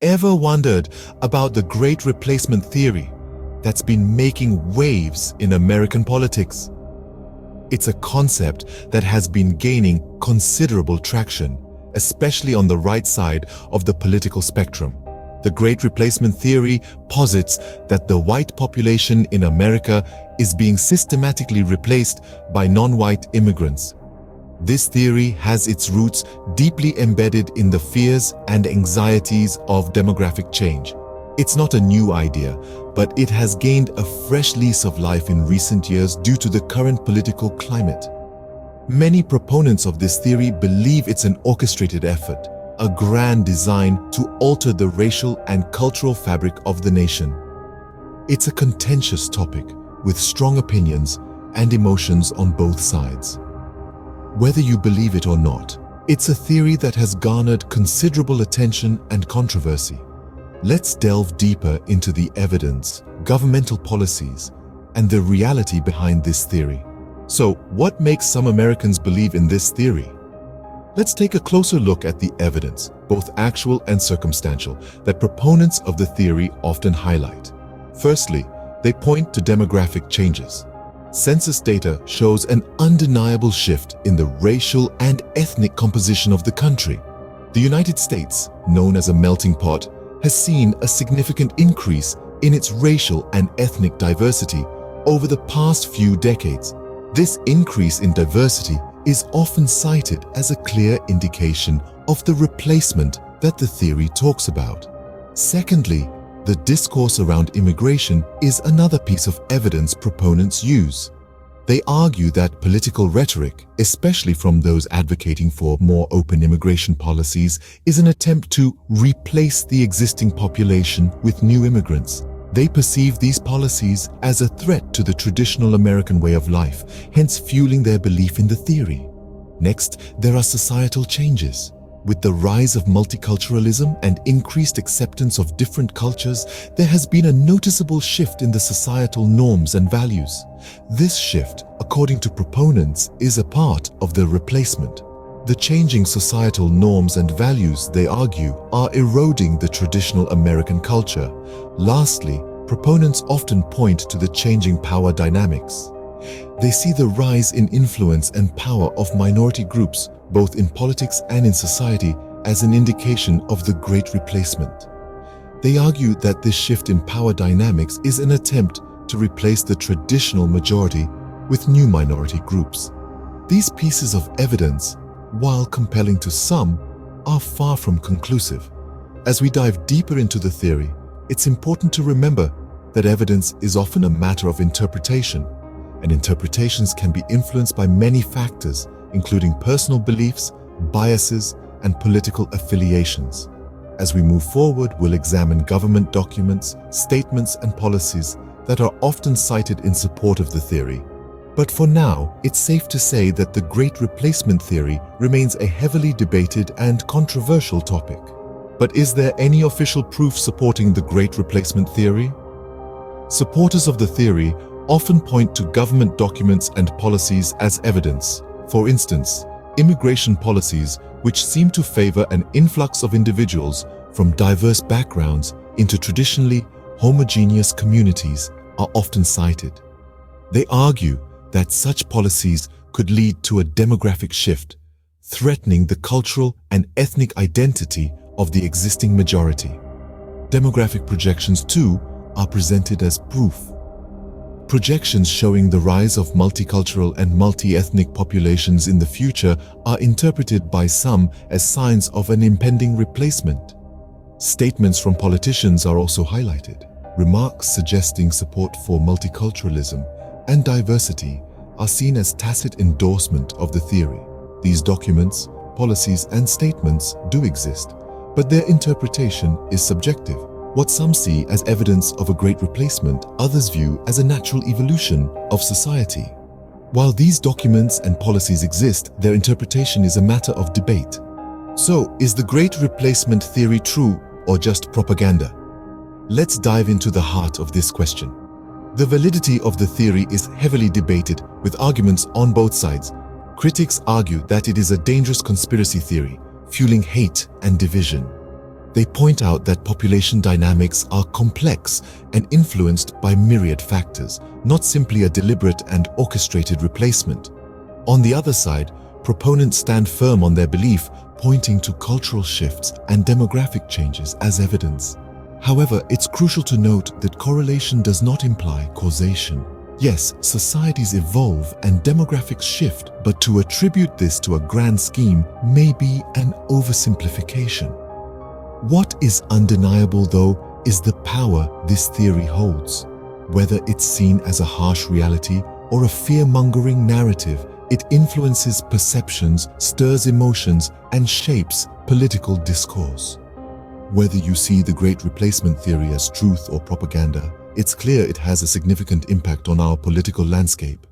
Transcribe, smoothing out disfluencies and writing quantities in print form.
Ever wondered about the Great Replacement theory that's been making waves in American politics? It's a concept that has been gaining considerable traction, especially on the right side of the political spectrum. The Great Replacement theory posits that the white population in America is being systematically replaced by non-white immigrants. This theory has its roots deeply embedded in the fears and anxieties of demographic change. It's not a new idea, but it has gained a fresh lease of life in recent years due to the current political climate. Many proponents of this theory believe it's an orchestrated effort, a grand design to alter the racial and cultural fabric of the nation. It's a contentious topic with strong opinions and emotions on both sides. Whether you believe it or not, it's a theory that has garnered considerable attention and controversy. Let's delve deeper into the evidence, governmental policies, and the reality behind this theory. So, what makes some Americans believe in this theory? Let's take a closer look at the evidence, both actual and circumstantial, that proponents of the theory often highlight. Firstly, they point to demographic changes. Census data shows an undeniable shift in the racial and ethnic composition of the country. The United States, known as a melting pot, has seen a significant increase in its racial and ethnic diversity over the past few decades. This increase in diversity is often cited as a clear indication of the replacement that the theory talks about. Secondly, the discourse around immigration is another piece of evidence proponents use. They argue that political rhetoric, especially from those advocating for more open immigration policies, is an attempt to replace the existing population with new immigrants. They perceive these policies as a threat to the traditional American way of life, hence fueling their belief in the theory. Next, there are societal changes. With the rise of multiculturalism and increased acceptance of different cultures, there has been a noticeable shift in the societal norms and values. This shift, according to proponents, is a part of the replacement. The changing societal norms and values, they argue, are eroding the traditional American culture. Lastly, proponents often point to the changing power dynamics. They see the rise in influence and power of minority groups, both in politics and in society, as an indication of the Great Replacement. They argue that this shift in power dynamics is an attempt to replace the traditional majority with new minority groups. These pieces of evidence, while compelling to some, are far from conclusive. As we dive deeper into the theory, it's important to remember that evidence is often a matter of interpretation, and interpretations can be influenced by many factors, including personal beliefs, biases, and political affiliations. As we move forward, we'll examine government documents, statements, and policies that are often cited in support of the theory. But for now, it's safe to say that the Great Replacement theory remains a heavily debated and controversial topic. But is there any official proof supporting the Great Replacement theory? Supporters of the theory often point to government documents and policies as evidence. For instance, immigration policies which seem to favor an influx of individuals from diverse backgrounds into traditionally homogeneous communities are often cited. They argue that such policies could lead to a demographic shift, threatening the cultural and ethnic identity of the existing majority. Demographic projections, too, are presented as proof. Projections showing the rise of multicultural and multi-ethnic populations in the future are interpreted by some as signs of an impending replacement. Statements from politicians are also highlighted. Remarks suggesting support for multiculturalism and diversity are seen as tacit endorsement of the theory. These documents, policies, and statements do exist, but their interpretation is subjective. What some see as evidence of a great replacement, others view as a natural evolution of society. While these documents and policies exist, their interpretation is a matter of debate. So, is the Great Replacement theory true or just propaganda? Let's dive into the heart of this question. The validity of the theory is heavily debated, with arguments on both sides. Critics argue that it is a dangerous conspiracy theory, fueling hate and division. They point out that population dynamics are complex and influenced by myriad factors, not simply a deliberate and orchestrated replacement. On the other side, proponents stand firm on their belief, pointing to cultural shifts and demographic changes as evidence. However, it's crucial to note that correlation does not imply causation. Yes, societies evolve and demographics shift, but to attribute this to a grand scheme may be an oversimplification. What is undeniable, though, is the power this theory holds. Whether it's seen as a harsh reality or a fear-mongering narrative, it influences perceptions, stirs emotions, and shapes political discourse. Whether you see the Great Replacement theory as truth or propaganda, it's clear it has a significant impact on our political landscape.